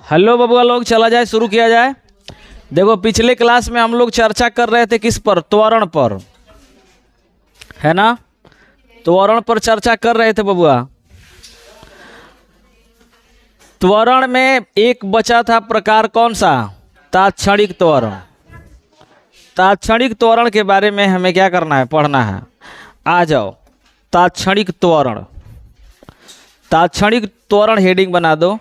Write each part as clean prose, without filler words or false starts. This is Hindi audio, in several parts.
हेलो बबुआ लोग, चला जाए, शुरू किया जाए। देखो पिछले क्लास में हम लोग चर्चा कर रहे थे किस पर, त्वरण पर, है ना। त्वरण पर चर्चा कर रहे थे बबुआ। त्वरण में एक बचा था प्रकार, कौन सा? तात्क्षणिक त्वरण। तात्क्षणिक त्वरण के बारे में हमें क्या करना है, पढ़ना है। आ जाओ, तात्क्षणिक त्वरण। तात्क्षणिक त्वरण हेडिंग बना दो।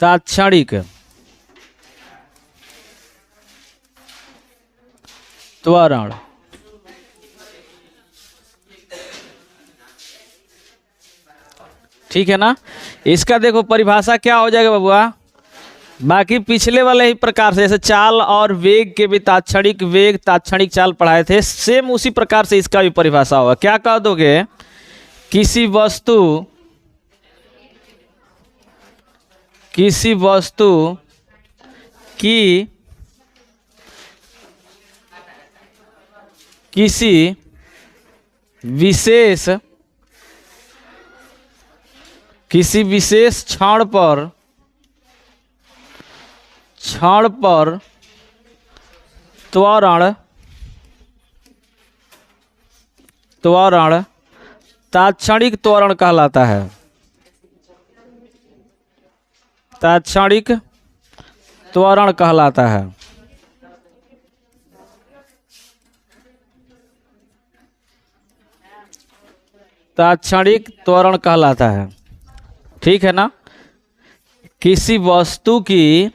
तात्क्षणिक त्वरण। ठीक है ना। इसका देखो परिभाषा क्या हो जाएगा बबुआ। बाकी पिछले वाले ही प्रकार से, जैसे चाल और वेग के भी तात्क्षणिक वेग तात्क्षणिक चाल पढ़ाए थे, सेम उसी प्रकार से इसका भी परिभाषा होगा। क्या कह दोगे? किसी वस्तु की किसी विशेष क्षण पर त्वरण तात्क्षणिक त्वरण कहलाता है। तात्क्षणिक त्वरण कहलाता है। तात्क्षणिक त्वरण कहलाता है। ठीक है ना। किसी वस्तु की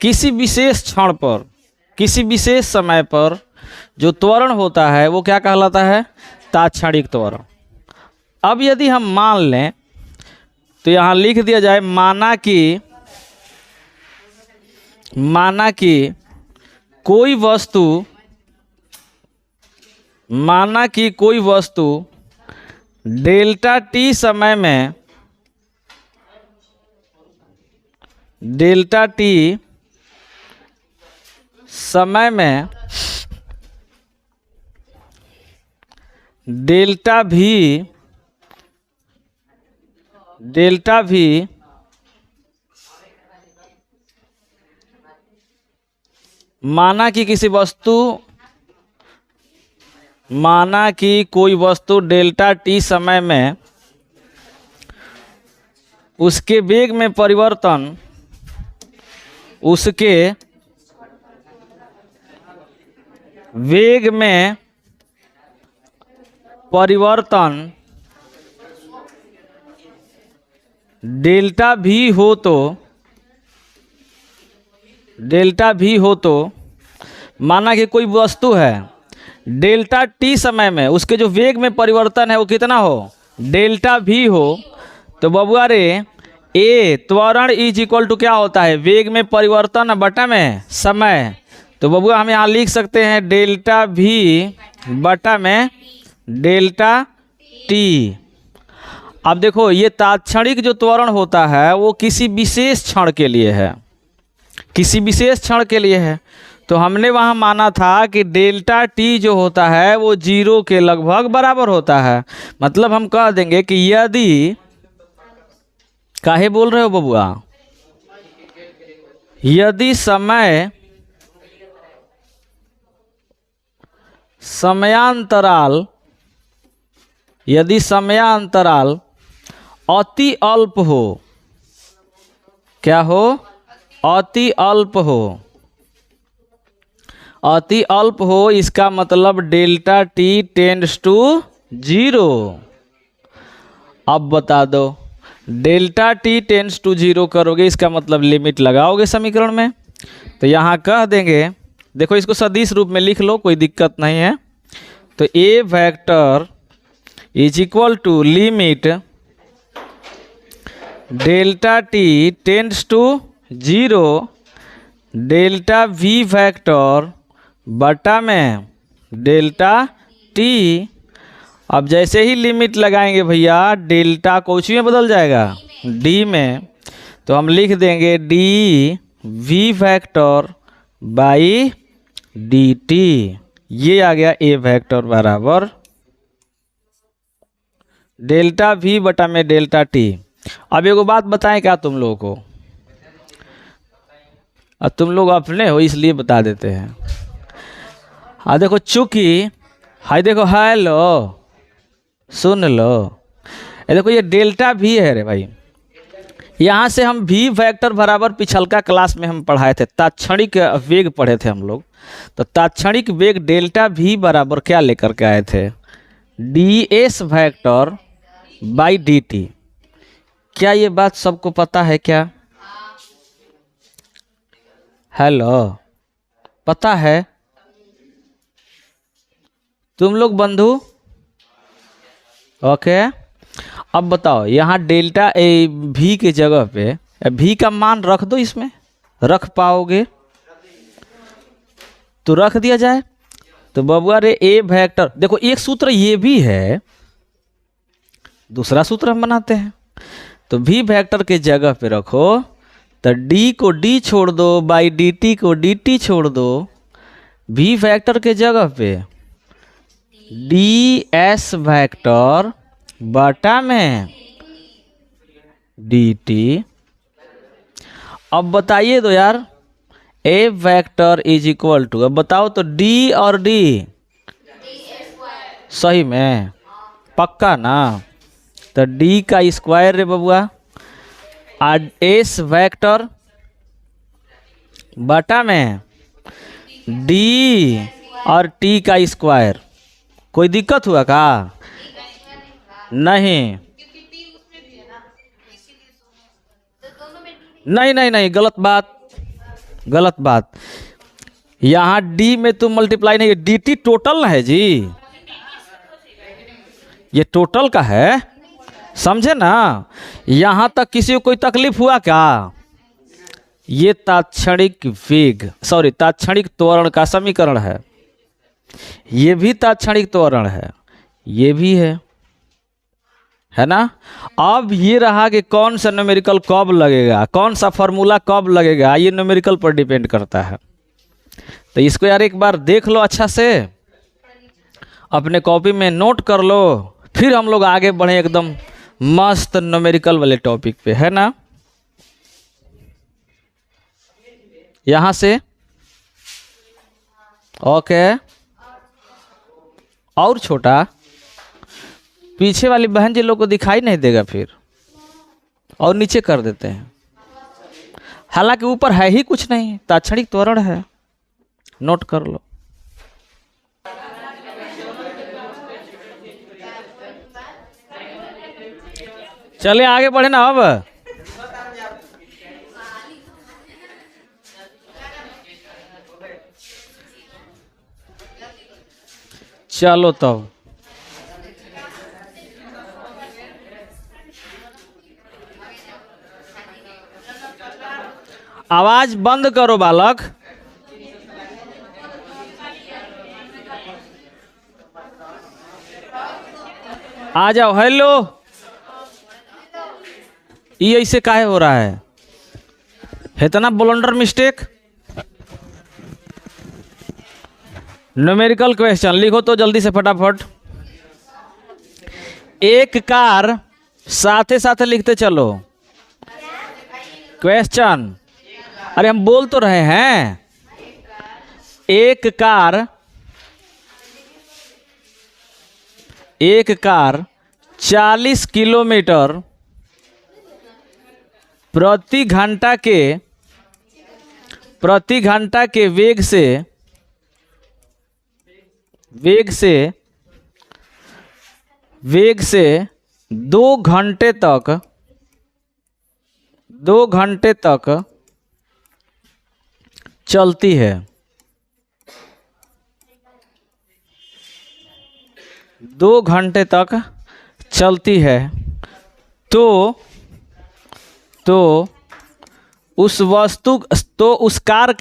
किसी विशेष क्षण पर, किसी विशेष समय पर जो त्वरण होता है वो क्या कहलाता है? तात्क्षणिक त्वरण। अब यदि हम मान लें तो यहाँ लिख दिया जाए, माना कि कोई वस्तु डेल्टा टी समय में डेल्टा भी माना कि कोई वस्तु डेल्टा टी समय में उसके वेग में परिवर्तन डेल्टा भी हो तो माना कि कोई वस्तु है डेल्टा टी समय में उसके जो वेग में परिवर्तन है वो कितना हो? डेल्टा भी हो। तो बबुआ रे, ए त्वरण इज इक्वल टू क्या होता है? वेग में परिवर्तन बटा में समय। तो बबुआ हम यहाँ लिख सकते हैं डेल्टा भी बटा में डेल्टा टी। अब देखो, ये तात्क्षणिक जो त्वरण होता है वो किसी विशेष क्षण के लिए है, किसी विशेष क्षण के लिए है। तो हमने वहाँ माना था कि डेल्टा टी जो होता है वो 0 के लगभग बराबर होता है। मतलब हम कह देंगे कि यदि, काहे बोल रहे हो बबुआ? यदि समयांतराल अति अल्प हो, क्या हो? अति अल्प हो, इसका मतलब डेल्टा टी टेंड्स टू 0। अब बता दो, डेल्टा टी टेंड्स टू 0 करोगे, इसका मतलब लिमिट लगाओगे समीकरण में। तो यहाँ कह देंगे, देखो इसको सदिश रूप में लिख लो, कोई दिक्कत नहीं है। तो A vector is equal to limit delta T tends to 0 delta V vector बटा में डेल्टा टी। अब जैसे ही लिमिट लगाएंगे भैया, डेल्टा कोची में बदल जाएगा? डी में। तो हम लिख देंगे D V vector by D T. ये आ गया ए वेक्टर बराबर डेल्टा वी बटा में डेल्टा टी। अब एगो बात बताएं क्या तुम लोगों को, अब तुम लोग अपने हो इसलिए बता देते हैं। हाँ देखो, चूंकि हाय देखो, हेलो सुन लो, ये देखो ये डेल्टा वी है रे भाई। यहाँ से हम वी वेक्टर बराबर पिछलका क्लास में हम पढ़ाए थे, तात्क्षणिक वेग पढ़े थे हम लोग। तो तात्क्षणिक वेग डेल्टा वी बराबर क्या लेकर के आए थे, D S vector by D T. क्या ये बात सबको पता है क्या? हेलो, पता है तुम लोग बंधु? ओके, अब बताओ यहाँ डेल्टा ए भी के जगह पे भी का मान रख दो, इसमें रख पाओगे तो रख दिया जाए। तो बबुआ रे ए वेक्टर, देखो एक सूत्र ये भी है, दूसरा सूत्र हम बनाते हैं। तो भी वेक्टर के जगह पे रखो, तो डी को डी छोड़ दो, बाई डी टी को डी टी छोड़ दो। भी वेक्टर के जगह पे डी एस वेक्टर बटा में डी टी। अब बताइए तो यार, ए वेक्टर इज इक्वल टू, अब बताओ तो डी और डी सही में पक्का ना? तो डी का स्क्वायर रे बबुआ, एस वेक्टर बटा में डी और टी का स्क्वायर। कोई दिक्कत हुआ का? नहीं नहीं नहीं नहीं, गलत बात, गलत बात। यहाँ डी में तुम मल्टीप्लाई नहीं, डी टी टोटल ना है जी, ये टोटल का है, समझे ना? यहाँ तक किसी को कोई तकलीफ हुआ क्या? ये तात्क्षणिक वेग, सॉरी तात्क्षणिक त्वरण का समीकरण है। ये भी तात्क्षणिक त्वरण है, ये भी है ना? अब ये रहा कि कौन सा न्यूमेरिकल कब लगेगा, कौन सा फॉर्मूला कब लगेगा, ये न्यूमेरिकल पर डिपेंड करता है। तो इसको यार एक बार देख लो अच्छा से, अपने कॉपी में नोट कर लो, फिर हम लोग आगे बढ़े एकदम मस्त न्यूमेरिकल वाले टॉपिक पे, है ना? यहां से ओके, और छोटा पीछे वाली बहन जी लोग को दिखाई नहीं देगा फिर, और नीचे कर देते हैं। हालांकि ऊपर है ही कुछ नहीं, तात्क्षणिक त्वरण है, नोट कर लो। चले आगे बढ़े ना अब। चलो तब आवाज बंद करो बालक। आ जाओ। हेलो, ये ऐसे काहे हो रहा है? इतना ब्लंडर मिस्टेक। न्यूमेरिकल क्वेश्चन लिखो तो जल्दी से फटाफट। एक कार, साथे साथे लिखते चलो क्वेश्चन। अरे हम बोल तो रहे हैं। एक कार 40 किलोमीटर प्रति घंटा के वेग से 2 घंटे तक चलती है। 2 घंटे तक चलती है तो उस कार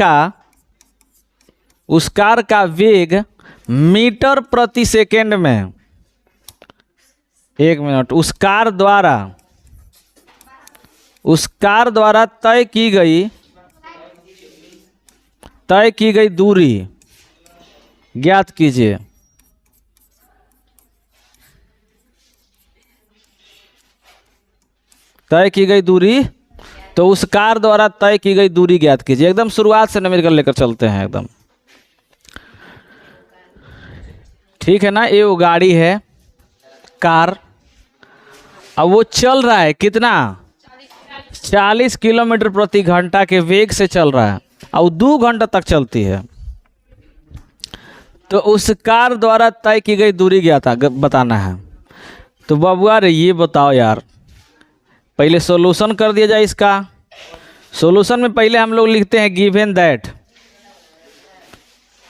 का वेग मीटर प्रति सेकेंड में, 1 मिनट, उस कार द्वारा तय की गई दूरी ज्ञात कीजिए। तय की गई दूरी, तो उस कार द्वारा तय की गई दूरी ज्ञात कीजिए। एकदम शुरुआत से न्यूमेरिकल लेकर चलते हैं एकदम, ठीक है ना। ये वो गाड़ी है, कार, अब वो चल रहा है कितना, 40 किलोमीटर प्रति घंटा के वेग से चल रहा है और 2 घंटा तक चलती है। तो उस कार द्वारा तय की गई दूरी ज्ञात बताना है। तो बबुआ रे ये बताओ यार, पहले सॉल्यूशन कर दिया जाए इसका। सॉल्यूशन में पहले हम लोग लिखते हैं गिवन दैट,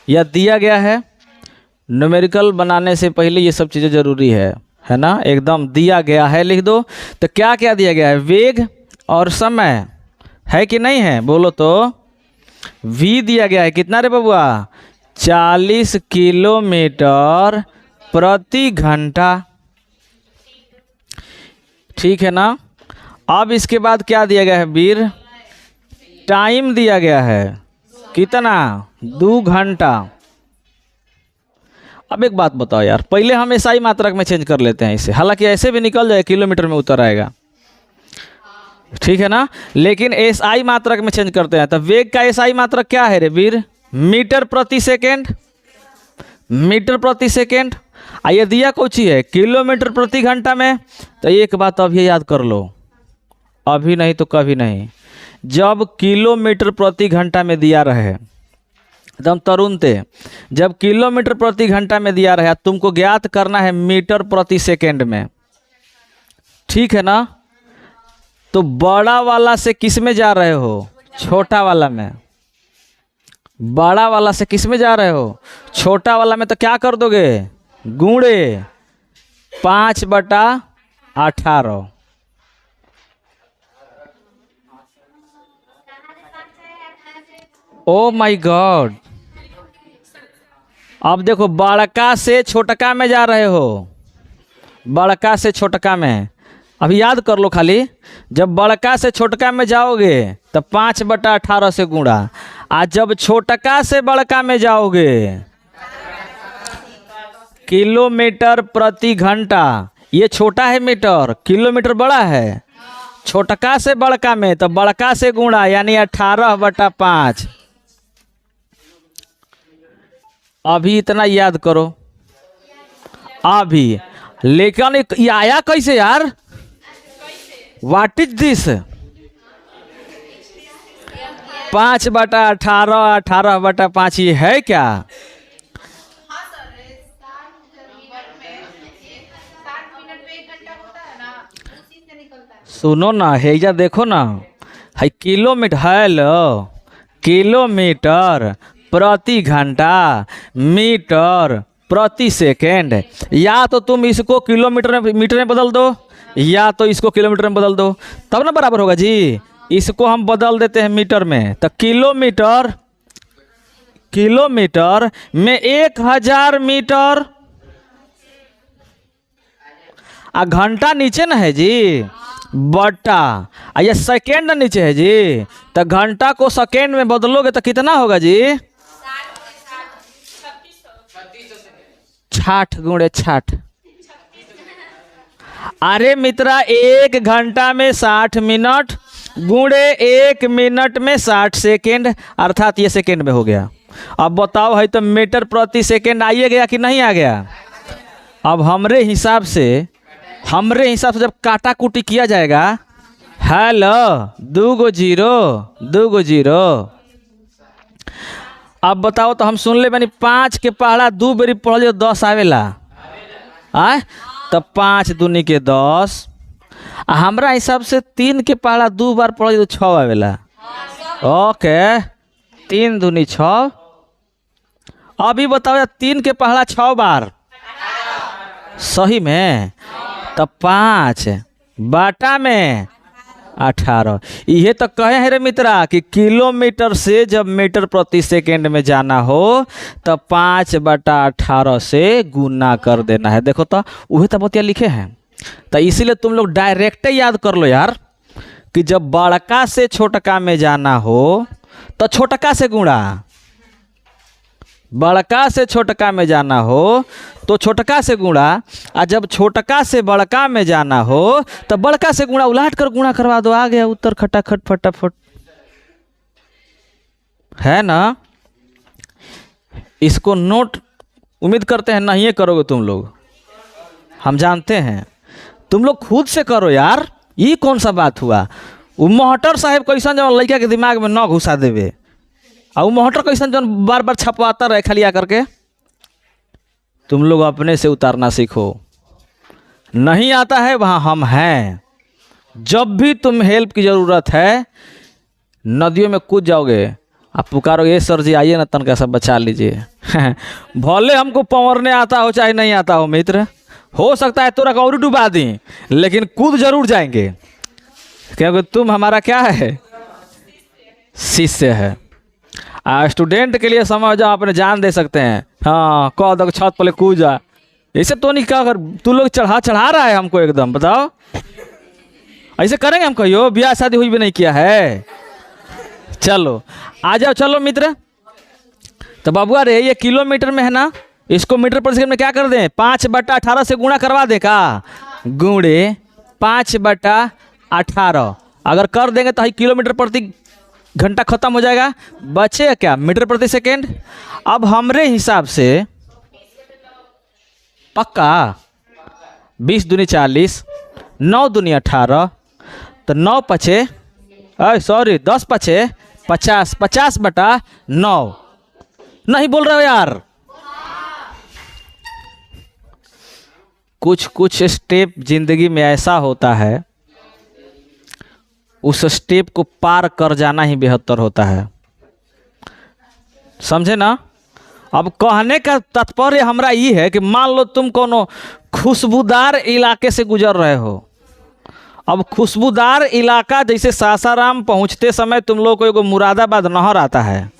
या दिया गया है। न्यूमेरिकल बनाने से पहले ये सब चीज़ें ज़रूरी है ना। एकदम दिया गया है लिख दो। तो क्या क्या दिया गया है, वेग और समय है कि नहीं है, बोलो तो। v दिया गया है कितना रे बबुआ, 40 किलोमीटर प्रति घंटा, ठीक है ना। अब इसके बाद क्या दिया गया है वीर, टाइम दिया गया है कितना, 2 घंटा। अब एक बात बताओ यार, पहले हम एसआई मात्रक में चेंज कर लेते हैं इसे, हालांकि ऐसे भी निकल जाए किलोमीटर में उतर आएगा, ठीक है ना। लेकिन एसआई मात्रक में चेंज करते हैं। तो वेग का एसआई मात्रक क्या है रे वीर, मीटर प्रति सेकेंड, मीटर प्रति सेकेंड। ये दिया कौची है, किलोमीटर प्रति घंटा में। तो एक बात अभी याद कर लो, अभी नहीं तो कभी नहीं, जब किलोमीटर प्रति घंटा में दिया रहे, एकदम तरुण थे, जब किलोमीटर प्रति घंटा में दिया रहे, तुमको ज्ञात करना है मीटर प्रति सेकेंड में, ठीक है ना। तो बड़ा वाला से किस में जा रहे हो, छोटा वाला में। बड़ा वाला से किस में जा रहे हो, छोटा वाला में। तो क्या कर दोगे, गुणे 5/18। ओ माय गॉड, अब देखो बड़का से छोटका में जा रहे हो, बड़का से छोटका में। अभी याद कर लो खाली, जब बड़का से छोटका में जाओगे तो 5/18 से गुणा, आज जब छोटका से बड़का में जाओगे, किलोमीटर प्रति घंटा, ये छोटा है मीटर, किलोमीटर बड़ा है, छोटका से बड़का में, तो बड़का से गुणा यानी 18/5। अभी इतना याद करो अभी। लेकिन ये आया कैसे यार, व्हाट इज दिस, 5/18, 18/5 ये है क्या। सुनो ना, हेजा देखो ना, है किलोमीटर, हेलो, किलोमीटर प्रति घंटा, मीटर प्रति सेकेंड। या तो तुम इसको किलोमीटर में, मीटर में बदल दो, या तो इसको किलोमीटर में बदल दो, तब ना बराबर होगा जी। इसको हम बदल देते हैं मीटर में, तो किलोमीटर, किलोमीटर में 1000 मीटर, घंटा नीचे ना है जी, बटा, ये सेकेंड नीचे है जी। तो घंटा को सेकेंड में बदलोगे तो कितना होगा जी, 60 गुणे 60। अरे मित्रा, 1 घंटा में 60 मिनट गुणे 1 मिनट में 60 सेकेंड, अर्थात ये सेकेंड में हो गया। अब बताओ, है तो मीटर प्रति सेकेंड आइए गया कि नहीं आ गया। अब हमरे हिसाब से जब काटा कुटी किया जाएगा, हेलो, 2 गो 0, 2 गो 0। अब बताओ तो हम सुन ले बनी, 5 के पहाड़ा 2 बेरी पढ़ लियो 10 आवेला, आए तो 5 दूनी के 10। हमारा हिसाब से 3 के पहाड़ा 2 बार पढ़ लियो तो 6 आवेला। ओके, 3 दूनी 6। अभी बताओ यार, 3 के पहाड़ा 6 बार, सही में। तो 5 बाटा में 18। ये तो कहे हैं रे मित्रा कि किलोमीटर से जब मीटर प्रति सेकेंड में जाना हो तो 5/18 से गुना कर देना है। देखो तो वही तो बतिया लिखे हैं। तो इसीलिए तुम लोग डायरेक्ट याद कर लो यार कि जब बड़का से छोटका में जाना हो तो छोटका से गुणा, बड़का से छोटका में जाना हो तो छोटका से गुणा, और जब छोटका से बड़का में जाना हो तो बड़का से गुणा, उलाट कर गुणा करवा दो, आ गया उत्तर खटाखट फटाफट, है ना। इसको नोट उम्मीद करते हैं नहीं करोगे तुम लोग, हम जानते हैं। तुम लोग खुद से करो यार, ये कौन सा बात हुआ। वो मोहटर साहब कैसन जब लड़का के दिमाग में न घुसा देवे, और वो मोहटर कैसन जब बार बार छपवाता रहे खाली आकर के। तुम लोग अपने से उतारना सीखो। नहीं आता है वहाँ हम हैं। जब भी तुम हेल्प की ज़रूरत है नदियों में कूद जाओगे, आप पुकारोगे ये सर जी आइए ना तनका सब बचा लीजिए। भले हमको पवरने आता हो चाहे नहीं आता हो मित्र, हो सकता है तोरा और डुबा दी, लेकिन कूद जरूर जाएंगे, क्योंकि तुम हमारा क्या है, शिष्य है। स्टूडेंट के लिए समझ जाओ अपने जान दे सकते हैं। हाँ कह दो छत पर कूद जा, ऐसे तो नहीं, क्या कर तू लोग चढ़ा रहा है हमको एकदम, बताओ ऐसे करेंगे हम, कहियो ब्याह शादी हुई भी नहीं किया है। चलो आ जाओ, चलो मित्र। तो बाबुआ रे ये किलोमीटर में है ना, इसको मीटर प्रति सेकंड में क्या कर दें, 5/18 से गुणा करवा दें का, गुणे 5/18 अगर कर देंगे तो किलोमीटर प्रति घंटा खत्म हो जाएगा, बचे क्या मीटर प्रति सेकंड। अब हमरे हिसाब से पक्का 20 दूनी 40, 9 दूनी 18, तो 9 पचे सॉरी 10 पचे 50, 50/9 नहीं बोल रहे हो यार। कुछ कुछ स्टेप जिंदगी में ऐसा होता है, उस स्टेप को पार कर जाना ही बेहतर होता है, समझे ना। अब कहने का तात्पर्य हमरा ये है कि मान लो तुम कोनो खुशबूदार इलाके से गुजर रहे हो। अब खुशबूदार इलाका जैसे सासाराम पहुंचते समय तुम लोग को एगो मुरादाबाद नहर आता है।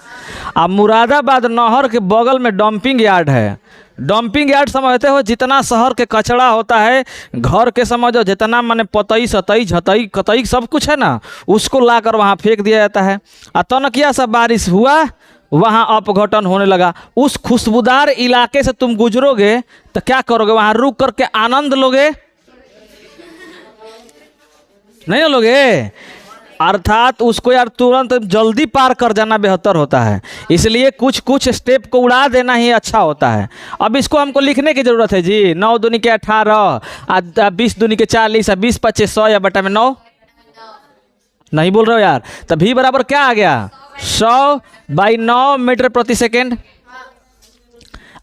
अब मुरादाबाद नहर के बगल में डंपिंग यार्ड है। डंपिंग यार्ड समझते हो, जितना शहर के कचरा होता है, घर के समझो जितना माने पतई सतई झतई कतई सब कुछ है ना, उसको लाकर वहाँ फेंक दिया जाता है। तनकिया सा बारिश हुआ, वहाँ अपघटन होने लगा। उस खुशबूदार इलाके से तुम गुजरोगे तो क्या करोगे, वहाँ रुक करके आनंद लोगे, नहीं ना लोगे। अर्थात उसको यार तुरंत जल्दी पार कर जाना बेहतर होता है, इसलिए कुछ कुछ स्टेप को उड़ा देना ही अच्छा होता है। अब इसको हमको लिखने की ज़रूरत है जी, 9 दूनी के 18, 20 दूनी के 40, 20 25 100 या बटा में 9 नहीं बोल रहे हो यार। तो भी बराबर क्या आ गया, 100/9 मीटर प्रति सेकेंड।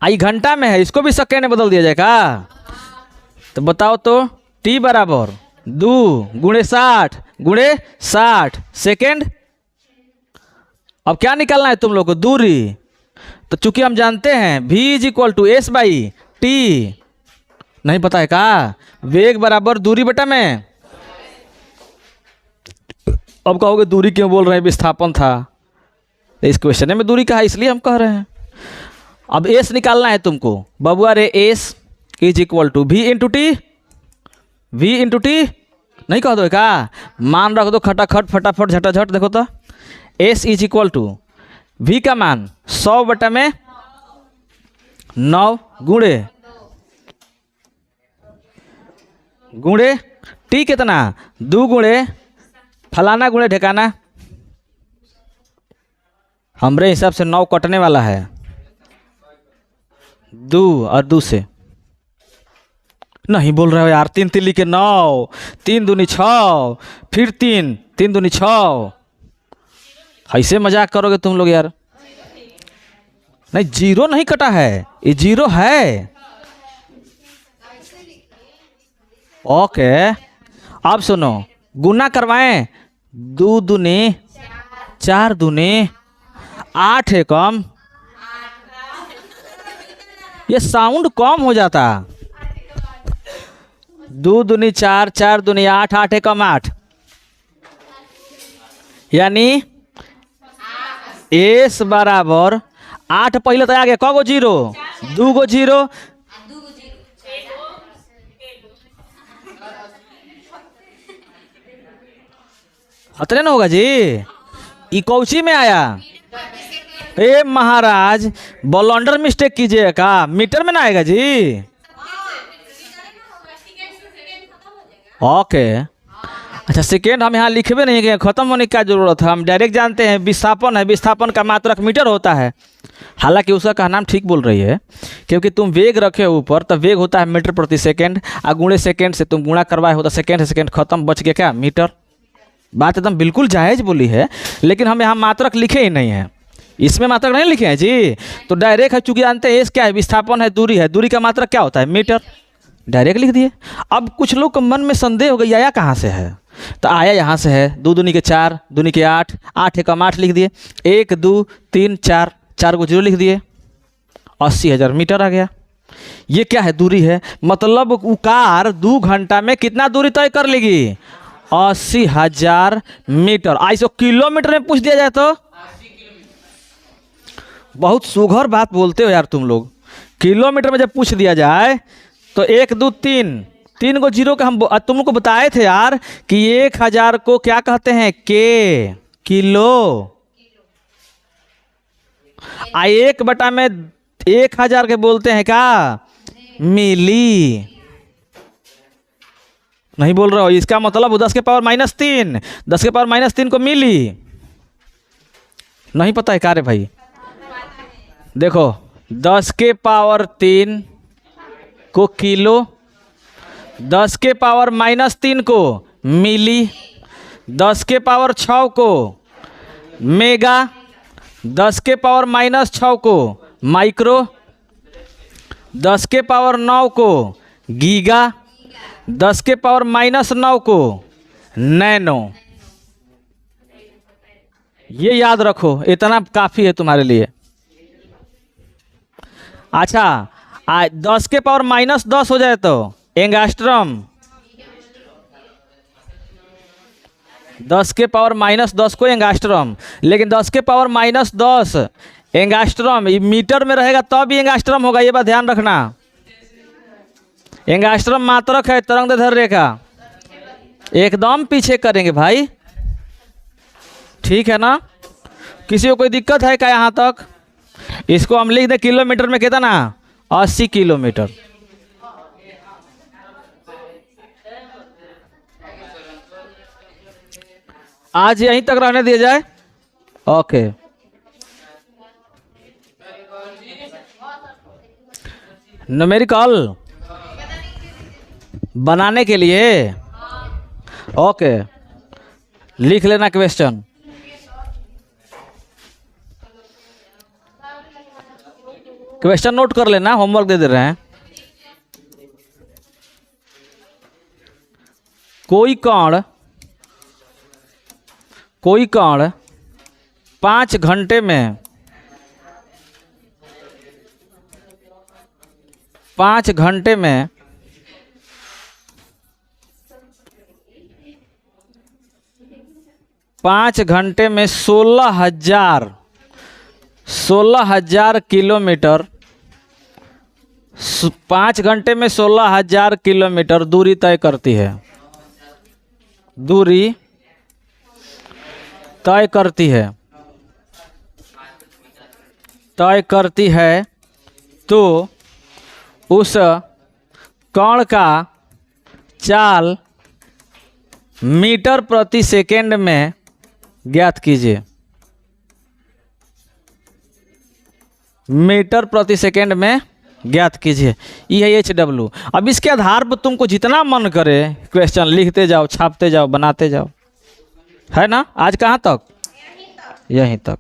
आई घंटा में है, इसको भी सेकेंड में बदल दिया जाएगा। तो बताओ तो T बराबर 2 गुणे 60 गुणे 60 सेकेंड। अब क्या निकालना है तुम लोग को, दूरी। तो चूंकि हम जानते हैं V = S/T, नहीं पता है का, वेग बराबर दूरी बटा में। अब कहोगे दूरी क्यों बोल रहे हैं, विस्थापन था। इस क्वेश्चन में दूरी कहा इसलिए हम कह रहे हैं। अब S निकालना है तुमको बबुआ रे, S = V × T, V × T नहीं कह दो का, मान रख दो खटाखट फटाफट झटाझट। देखो तो S = V का मान 100/9 गुणे T कितना, 2 गुणे फलाना गुणे ठिकाना। हमरे हिसाब से 9 कटने वाला है, 2 और 2 से नहीं बोल रहे हो यार। 3 तिल्ली के 9, 3 दूनी 6, फिर 3 दूनी 6। ऐसे मजाक करोगे तुम लोग यार। नहीं, जीरो नहीं कटा है, ये जीरो है। ओके अब सुनो, गुना करवाएं, 2 दूनी 4 दूनी 8 एकम। ये साउंड कम हो जाता, 2 दूनी 4, 4 दूनी 8, 8 एकम 8, यानी S बराबर 8 पहले तो आ गया, कगो जीरो, 2 गो जीरो, अतरे ना होगा जी। ई कौची में आया, ए महाराज ब्लंडर मिस्टेक कीजिएगा का, मीटर में ना आएगा जी। ओके अच्छा, सेकेंड हम यहाँ लिखवे नहीं गए, खत्म होने की क्या जरूरत है, हम डायरेक्ट जानते हैं विस्थापन है, विस्थापन का मात्रक मीटर होता है। हालांकि उसका कहना हम ठीक बोल रही है, क्योंकि तुम वेग रखे हो ऊपर, तब वेग होता है मीटर प्रति सेकंड, और गुणे सेकंड से तुम गुणा करवाए होता सेकंड से सेकंड खत्म, बच गया क्या मीटर। बात एकदम बिल्कुल जायज़ बोली है, लेकिन हम यहाँ मात्रक लिखे ही नहीं हैं, इसमें मात्रक नहीं लिखे हैं जी। तो डायरेक्ट है, चूँकि जानते हैं एस क्या है, विस्थापन है, दूरी है, दूरी का मात्रक क्या होता है मीटर, डायरेक्ट लिख दिए। अब कुछ लोग के मन में संदेह हो गया आया कहाँ से है, तो आया यहाँ से है, 2 दूनी के 4, दूनी के 8, 8 एकम 8 लिख दिए, 1 2 3 4, 4 को 0 लिख दिए, 80,000 मीटर आ गया। ये क्या है, दूरी है, मतलब वो कार 2 घंटा में कितना दूरी तय कर लेगी, 80,000 मीटर। ऐसे किलोमीटर में पूछ दिया जाए तो बहुत सुघर बात बोलते हो यार तुम लोग। किलोमीटर में जब पूछ दिया जाए तो 1 2 3 को 0 का हम तुम लोग को बताए थे यार कि 1000 को क्या कहते हैं, के किलो, आ 1 में 1000 के बोलते हैं क्या, मिली। नहीं बोल रहा हो, इसका मतलब 10 के पावर -3, 10 के पावर -3 को मिली नहीं पता है क्या रे भाई। देखो 10 के पावर 3 को किलो, 10 के पावर -3 को मिली, 10 के पावर 6 को मेगा, 10 के पावर -6 को माइक्रो, 10 के पावर 9 को गीगा, 10 के पावर -9 को नैनो। ये याद रखो, इतना काफ़ी है तुम्हारे लिए। अच्छा 10 के पावर -10 हो जाए तो एंगास्ट्रम, 10 के पावर -10 को एंगास्ट्रम, लेकिन 10 के पावर -10 एंगास्ट्रम मीटर में रहेगा तब भी एंगास्ट्रम होगा, ये बात ध्यान रखना। एंगास्ट्रम मात्रक है, तरंगदैर्घ्य रेखा, एकदम पीछे करेंगे भाई, ठीक है ना। किसी को कोई दिक्कत है क्या यहाँ तक? इसको हम लिख दें किलोमीटर में, कितना 80 किलोमीटर। आज यहीं तक रहने दिया जाए। ओके न्यूमेरिकल बनाने के लिए ओके लिख लेना क्वेश्चन। क्वेश्चन नोट कर लेना, होमवर्क दे रहे हैं। कोई कण 5 घंटे में 5 घंटे में 16,000 किलोमीटर, 5 घंटे में 16,000 किलोमीटर दूरी तय करती है, दूरी तय करती है तो उस कण का चाल मीटर प्रति सेकंड में ज्ञात कीजिए, मीटर प्रति सेकंड में ज्ञात कीजिए। ये है HW। अब इसके आधार पर तुमको जितना मन करे क्वेश्चन लिखते जाओ, छापते जाओ, बनाते जाओ, है ना। आज कहाँ तक? यहीं तक।